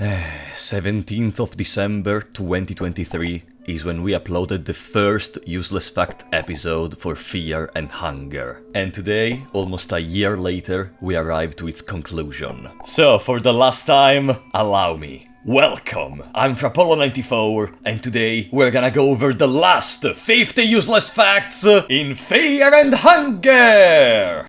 17th of December 2023 is when we uploaded the first Useless Fact episode for Fear and Hunger. And today, almost a year later, we arrive to its conclusion. So, for the last time, allow me. Welcome, I'm Frapollo94, and today we're gonna go over the last 50 useless facts in Fear and Hunger!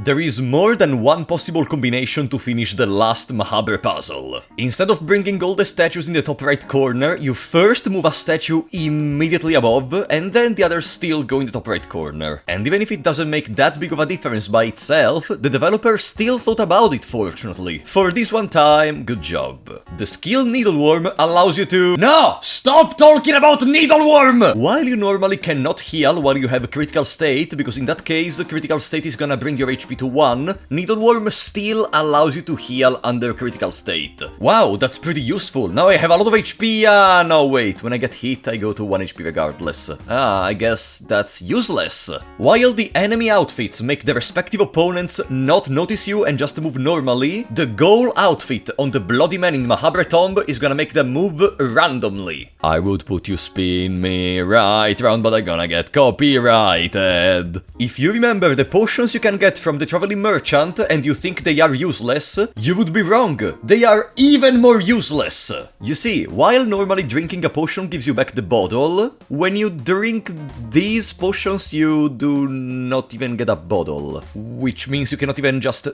There is more than one possible combination to finish the last Mahabre puzzle. Instead of bringing all the statues in the top right corner, you first move a statue immediately above, and then the others still go in the top right corner. And even if it doesn't make that big of a difference by itself, the developer still thought about it, fortunately. For this one time, good job. The skill Needleworm allows you to... No! Stop talking about Needleworm! While you normally cannot heal while you have a critical state, because in that case, critical state is gonna bring your HP to 1, Needleworm still allows you to heal under critical state. Wow, that's pretty useful. Now I have a lot of HP. No, wait. When I get hit, I go to 1 HP regardless. I guess that's useless. While the enemy outfits make the respective opponents not notice you and just move normally, the goal outfit on the Bloody Man in Mahabre Tomb is gonna make them move randomly. I would put you spin me right round, but I'm gonna get copyrighted. If you remember the potions you can get from the traveling merchant and you think they are useless, you would be wrong. They are even more useless. You see, while normally drinking a potion gives you back the bottle, when you drink these potions you do not even get a bottle. Which means you cannot even just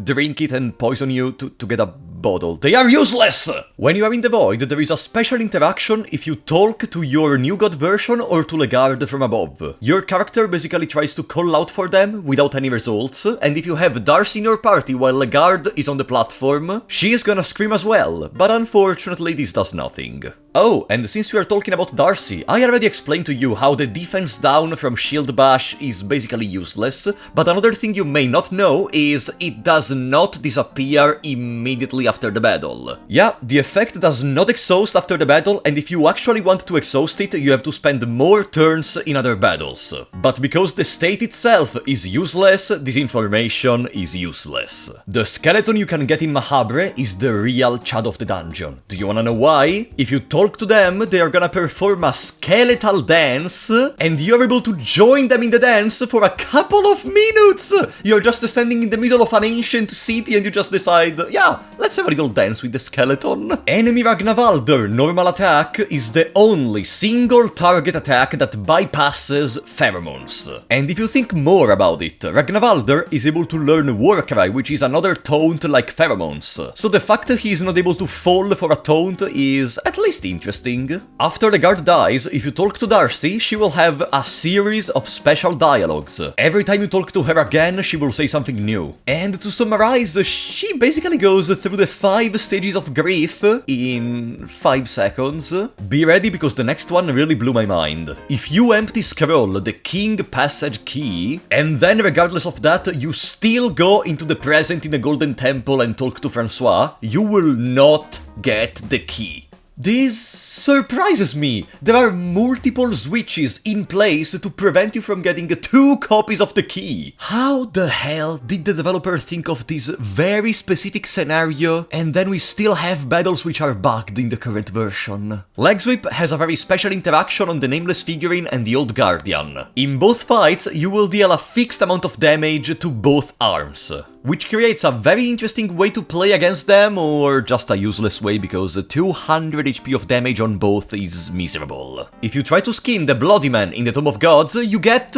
drink it and poison you to get a bottle. They are useless! When you are in the void, there is a special interaction if you talk to your new god version or to Legard from above. Your character basically tries to call out for them without any results, and if you have Darcy in your party while Legard is on the platform, she is gonna scream as well, but unfortunately this does nothing. Oh, and since we are talking about Darcy, I already explained to you how the defense down from Shield Bash is basically useless, but another thing you may not know is it does not disappear immediately after the battle. Yeah, the effect does not exhaust after the battle, and if you actually want to exhaust it, you have to spend more turns in other battles. But because the state itself is useless, this information is useless. The skeleton you can get in Mahabre is the real Chad of the dungeon. Do you wanna know why? If you talk to them, they are gonna perform a skeletal dance, and you're able to join them in the dance for a couple of minutes! You're just standing in the middle of an ancient city and you just decide, yeah, let's have a little dance with the skeleton. Enemy Ragnavaldr normal attack is the only single target attack that bypasses pheromones. And if you think more about it, Ragnavaldr is able to learn Warcry, which is another taunt like pheromones. So the fact that he is not able to fall for a taunt is at least interesting. After the guard dies, if you talk to Darcy, she will have a series of special dialogues. Every time you talk to her again, she will say something new. And to summarize, she basically goes through the 5 stages of grief in 5 seconds. Be ready because the next one really blew my mind. If you empty scroll the King Passage key, and then regardless of that, you still go into the present in the Golden Temple and talk to Francois, you will not get the key. This surprises me. There are multiple switches in place to prevent you from getting 2 copies of the key. How the hell did the developer think of this very specific scenario, and then we still have battles which are bugged in the current version? Legswip has a very special interaction on the Nameless figurine and the Old Guardian. In both fights, you will deal a fixed amount of damage to both arms, which creates a very interesting way to play against them, or just a useless way because 200 HP of damage on both is miserable. If you try to skin the Bloody Man in the Tomb of Gods, you get...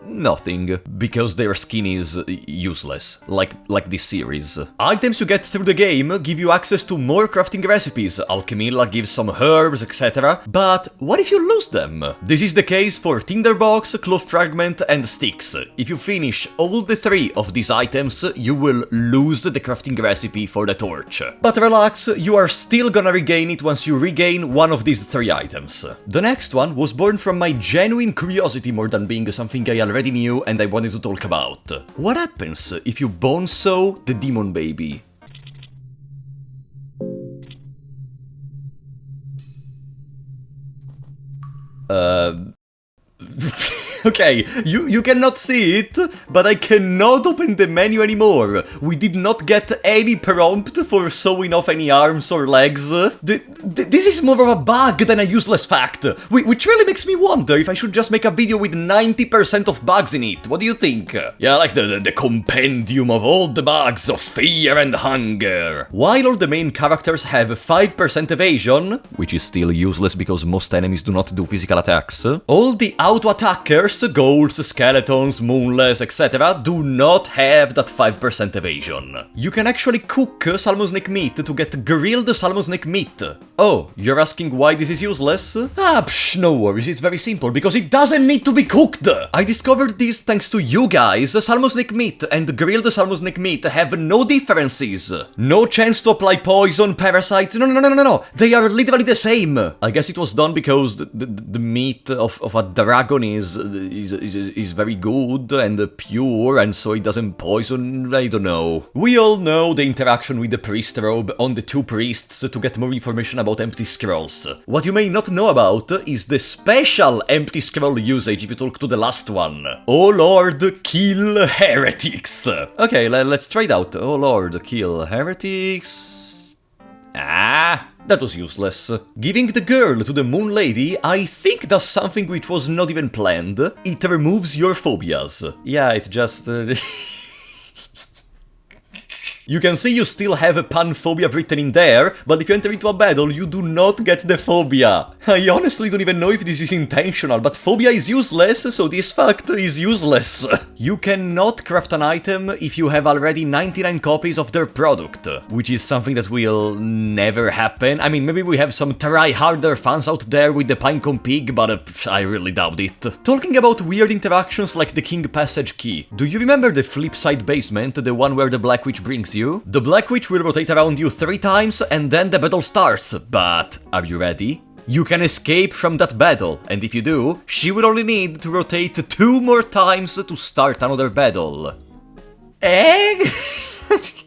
nothing, because their skin is useless, like this series. Items you get through the game give you access to more crafting recipes, Alchemilla gives some herbs, etc. But what if you lose them? This is the case for Tinderbox, Cloth Fragment and Sticks. If you finish all the 3 of these items, you will lose the crafting recipe for the torch. But relax, you are still gonna regain it once you regain one of these 3 items. The next one was born from my genuine curiosity more than being something I already knew and I wanted to talk about. What happens if you bonesaw the demon baby? Okay, you cannot see it, but I cannot open the menu anymore. We did not get any prompt for showing off any arms or legs. This is more of a bug than a useless fact, which really makes me wonder if I should just make a video with 90% of bugs in it. What do you think? Yeah, like the compendium of all the bugs of fear and hunger. While all the main characters have 5% evasion, which is still useless because most enemies do not do physical attacks, all the auto-attackers, ghouls, skeletons, moonless, etc. do not have that 5% evasion. You can actually cook salmon snake meat to get grilled salmon snake meat. Oh, you're asking why this is useless? No worries, it's very simple, because it doesn't need to be cooked! I discovered this thanks to you guys. Salmon snake meat and grilled salmon snake meat have no differences. No chance to apply poison, parasites, no, they are literally the same. I guess it was done because the meat of a dragon is very good and pure, and so it doesn't poison, I don't know. We all know the interaction with the priest robe on the two priests to get more information about empty scrolls. What you may not know about is the special empty scroll usage if you talk to the last one. Oh lord, kill heretics! Okay, let's try it out. Oh lord, kill heretics... That was useless. Giving the girl to the Moon Lady, I think, does something which was not even planned. It removes your phobias. Yeah, it just... You can see you still have a panphobia written in there, but if you enter into a battle, you do not get the phobia. I honestly don't even know if this is intentional, but phobia is useless, so this fact is useless. You cannot craft an item if you have already 99 copies of their product, which is something that will never happen. I mean, maybe we have some try-harder fans out there with the Pinecone Pig, but I really doubt it. Talking about weird interactions like the King Passage key, do you remember the Flipside basement, the one where the Black Witch brings you? The Black Witch will rotate around you 3 times and then the battle starts, but are you ready? You can escape from that battle, and if you do, she will only need to rotate 2 more times to start another battle.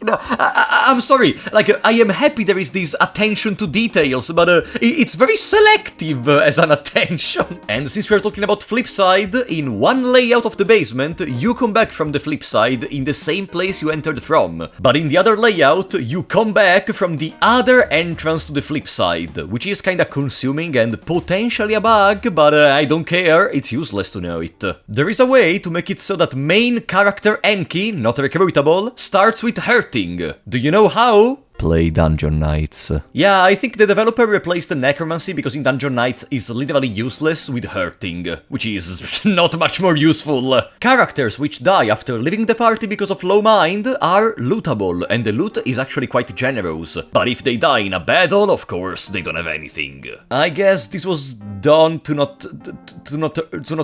No, I'm sorry, like, I am happy there is this attention to details, but it's very selective as an attention. And since we're talking about Flipside, in one layout of the basement, you come back from the Flipside in the same place you entered from. But in the other layout, you come back from the other entrance to the Flipside, which is kinda consuming and potentially a bug, but I don't care, it's useless to know it. There is a way to make it so that main character Enki, not recruitable, starts with hurting. Do you know how? Play Dungeon Knights. Yeah, I think the developer replaced the necromancy because in Dungeon Knights is literally useless with hurting, which is not much more useful. Characters which die after leaving the party because of low mind are lootable, and the loot is actually quite generous. But if they die in a battle, of course, they don't have anything. I guess this was done to not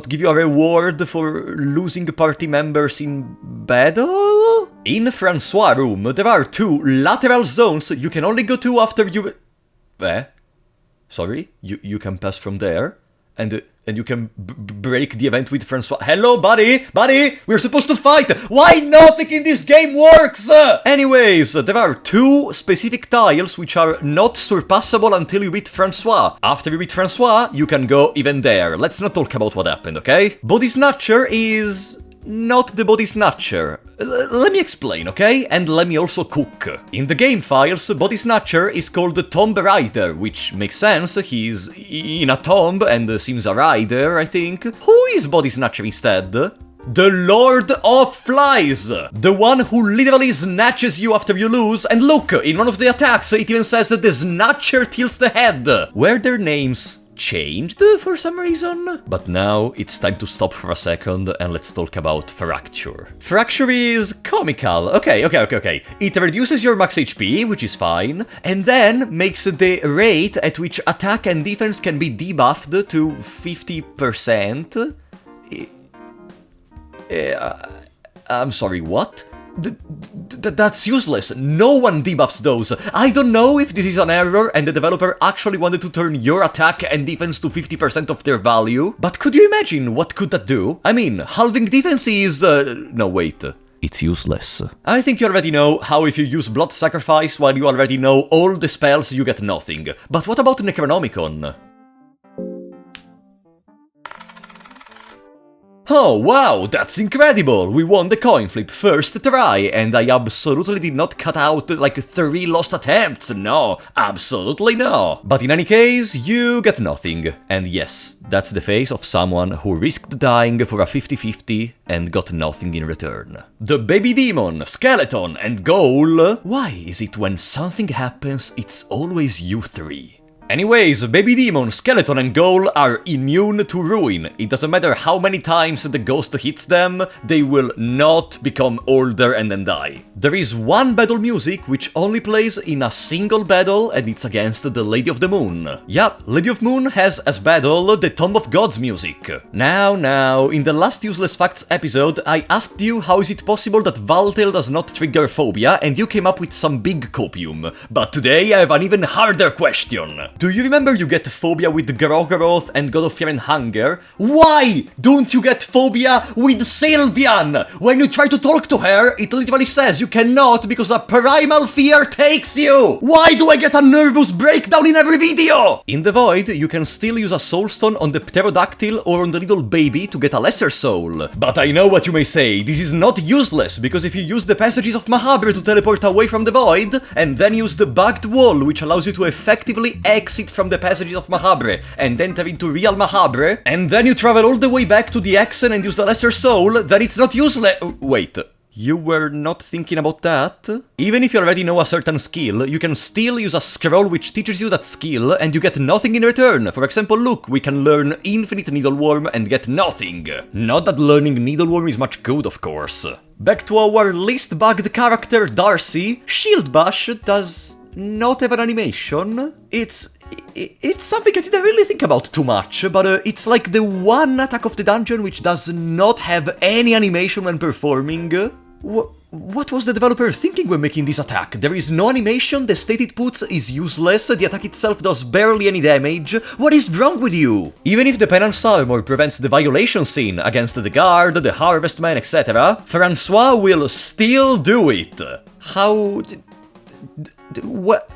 give you a reward for losing party members in battle? In Francois' room, there are 2 lateral zones you can only go to after you... Sorry? You can pass from there? And you can break the event with Francois... Hello, buddy! Buddy! We're supposed to fight! Why nothing in this game works? Anyways, there are 2 specific tiles which are not surpassable until you beat Francois. After you beat Francois, you can go even there. Let's not talk about what happened, okay? Body Snatcher is... not the Body Snatcher. Let me explain, okay? And let me also cook. In the game files, Body Snatcher is called Tomb Rider, which makes sense, he's in a tomb and seems a rider, I think. Who is Body Snatcher instead? The Lord of Flies! The one who literally snatches you after you lose, and look, in one of the attacks it even says that the Snatcher tilts the head. Were their names changed for some reason? But now it's time to stop for a second and let's talk about Fracture. Fracture is comical. Okay. It reduces your max HP, which is fine, and then makes the rate at which attack and defense can be debuffed to 50%. I'm sorry, what? That's useless. No one debuffs those. I don't know if this is an error and the developer actually wanted to turn your attack and defense to 50% of their value, but could you imagine what could that do? I mean, halving defense is... no, wait. It's useless. I think you already know how if you use Blood Sacrifice while you already know all the spells you get nothing. But what about Necronomicon? Oh wow, that's incredible! We won the coin flip first try, and I absolutely did not cut out like 3 lost attempts, no, absolutely no. But in any case, you get nothing. And yes, that's the face of someone who risked dying for a 50-50 and got nothing in return. The baby demon, skeleton, and ghoul. Why is it when something happens, it's always you three? Anyways, baby demon, skeleton, and ghoul are immune to ruin. It doesn't matter how many times the ghost hits them, they will not become older and then die. There is one battle music which only plays in a single battle, and it's against the Lady of the Moon. Yep, Lady of Moon has as battle the Tomb of Gods music. Now, in the last Useless Facts episode, I asked you how is it possible that Valtel does not trigger phobia, and you came up with some big copium. But today I have an even harder question. Do you remember you get phobia with Gorgoroth and God of Fear and Hunger? Why don't you get phobia with Sylvian? When you try to talk to her, it literally says you cannot because a primal fear takes you! Why do I get a nervous breakdown in every video? In the Void, you can still use a soulstone on the pterodactyl or on the little baby to get a lesser soul. But I know what you may say, this is not useless, because if you use the passages of Mahabre to teleport away from the Void, and then use the bugged wall which allows you to effectively exit from the passages of Mahabre and enter into real Mahabre, and then you travel all the way back to the Exen and use the lesser soul, then it's not useless. Wait, you were not thinking about that? Even if you already know a certain skill, you can still use a scroll which teaches you that skill and you get nothing in return. For example, look, we can learn Infinite Needleworm and get nothing. Not that learning Needleworm is much good, of course. Back to our least bugged character, Darcy. Shield Bash does not have an animation. It's something I didn't really think about too much, but it's like the one attack of the dungeon which does not have any animation when performing. What was the developer thinking when making this attack? There is no animation, the state it puts is useless, the attack itself does barely any damage. What is wrong with you? Even if the penance armor prevents the violation scene against the guard, the harvestman, etc., Francois will still do it. How... what...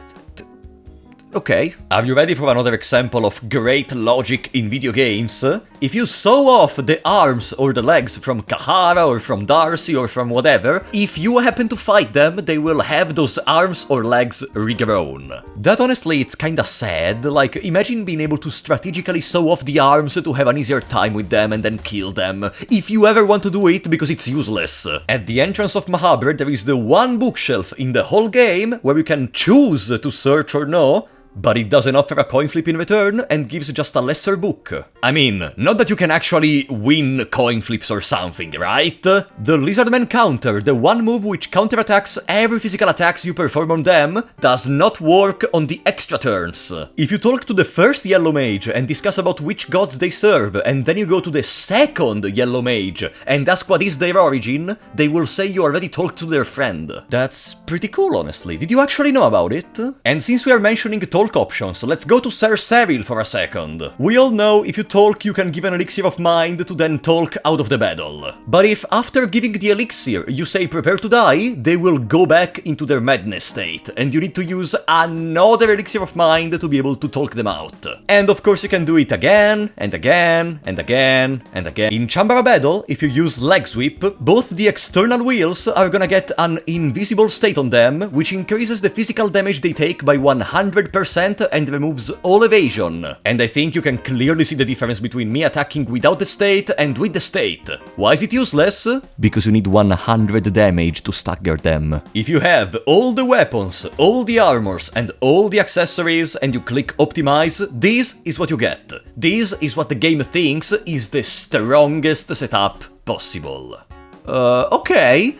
Okay. Are you ready for another example of great logic in video games? If you sew off the arms or the legs from Kahara or from Darcy or from whatever, if you happen to fight them, they will have those arms or legs regrown. That honestly, it's kinda sad. Like, imagine being able to strategically sew off the arms to have an easier time with them and then kill them, if you ever want to do it because it's useless. At the entrance of Mahabre, there is the one bookshelf in the whole game where you can choose to search or no, but it doesn't offer a coin flip in return and gives just a lesser book. I mean, not that you can actually win coin flips or something, right? The Lizardman counter, the one move which counterattacks every physical attacks you perform on them, does not work on the extra turns. If you talk to the first Yellow Mage and discuss about which gods they serve, and then you go to the second Yellow Mage and ask what is their origin, they will say you already talked to their friend. That's pretty cool, honestly. Did you actually know about it? And since we are mentioning talk options, let's go to Ser Cyril for a second. We all know if you talk you can give an elixir of mind to then talk out of the battle. But if after giving the elixir you say prepare to die, they will go back into their madness state, and you need to use another elixir of mind to be able to talk them out. And of course you can do it again, and again, and again, and again. In Chambara Battle, if you use Leg Sweep, both the external wheels are gonna get an invisible state on them, which increases the physical damage they take by 100% and removes all evasion. And I think you can clearly see the difference between me attacking without the state and with the state. Why is it useless? Because you need 100 damage to stagger them. If you have all the weapons, all the armors, and all the accessories, and you click optimize, this is what you get. This is what the game thinks is the strongest setup possible. Okay,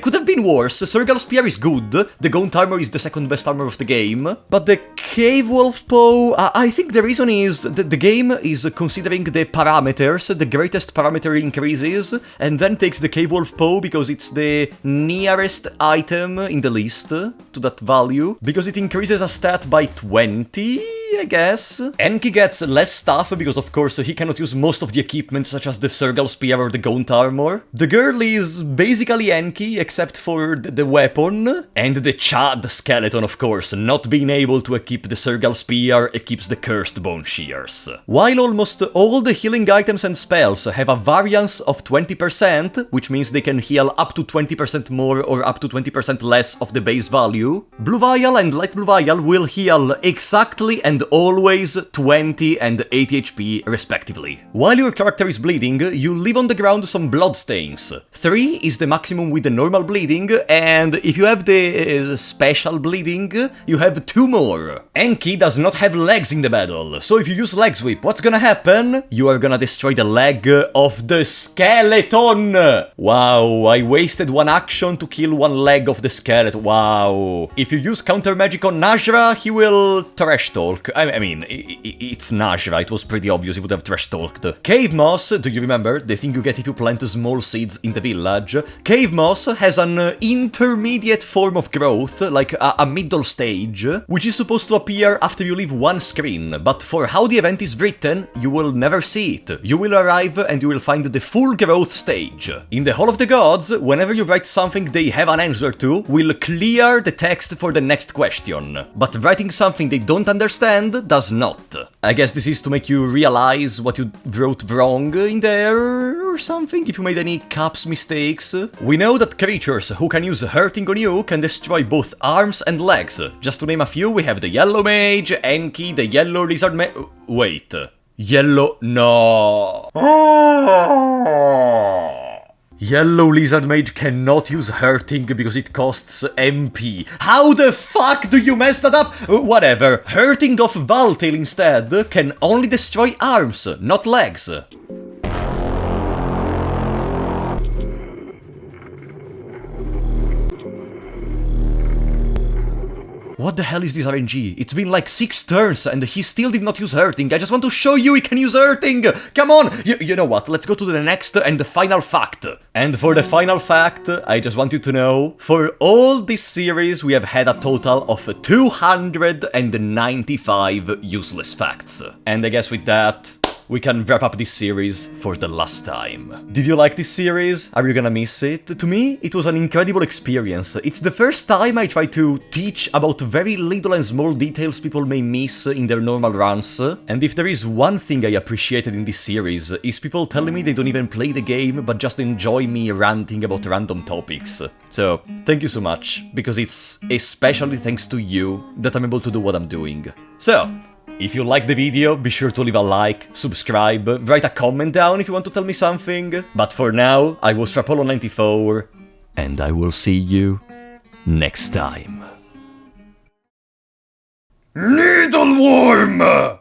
could have been worse. Surgal Spear is good, the Gaunt Armor is the second best armor of the game, but the Cave Wolf Bow, I think the reason is the game is considering the parameters, the greatest parameter increases, and then takes the Cave Wolf Bow because it's the nearest item in the list to that value, because it increases a stat by 20, I guess. Enki gets less stuff because of course he cannot use most of the equipment such as the Sergal Spear or the Gaunt Armor. The girl is basically Enki except for the weapon. And the Chad skeleton of course, not being able to equip the Sergal Spear equips the Cursed Bone Shears. While almost all the healing items and spells have a variance of 20%, which means they can heal up to 20% more or up to 20% less of the base value, Blue Vial and Light Blue Vial will heal exactly and always 20 and 80 HP respectively. While your character is bleeding, you leave on the ground some bloodstains. 3 is the maximum with the normal bleeding, and if you have the special bleeding, you have 2 more. Enki does not have legs in the battle, so if you use Leg Sweep, what's gonna happen? You are gonna destroy the leg of the skeleton! Wow, I wasted 1 action to kill 1 leg of the skeleton, wow. If you use counter magic on Najra, he will trash talk. I mean, it's Najra, it was pretty obvious he would have trash talked. Cave Moss, do you remember? The thing you get if you plant small seeds in the village? Cave Moss has an intermediate form of growth, like a middle stage, which is supposed to appear after you leave 1 screen, but for how the event is written, you will never see it. You will arrive and you will find the full growth stage. In the Hall of the Gods, whenever you write something they have an answer to, will clear the text for the next question, but writing something they don't understand does not. I guess this is to make you realize what you wrote wrong in there or something, if you made any caps mistakes. We know that creatures who can use hurting on you can destroy both arms and legs. Just to name a few, we have the Yellow Mage, Enki, the Yellow Lizard wait. Yellow... no... Yellow Lizard Mage cannot use hurting because it costs MP. How the fuck do you mess that up? Whatever. Hurting of Valtail instead can only destroy arms, not legs. What the hell is this RNG? It's been like 6 turns and he still did not use hurting. I just want to show you he can use hurting! Come on! You know what, let's go to the next and the final fact. And for the final fact, I just want you to know, for all this series we have had a total of 295 useless facts. And I guess with that, we can wrap up this series for the last time. Did you like this series? Are you gonna miss it? To me, it was an incredible experience. It's the first time I try to teach about very little and small details people may miss in their normal runs. And if there is one thing I appreciated in this series, is people telling me they don't even play the game, but just enjoy me ranting about random topics. So, thank you so much, because it's especially thanks to you that I'm able to do what I'm doing. So, if you liked the video, be sure to leave a like, subscribe, write a comment down if you want to tell me something. But for now, I was Trapolo94, and I will see you next time. Needleworm!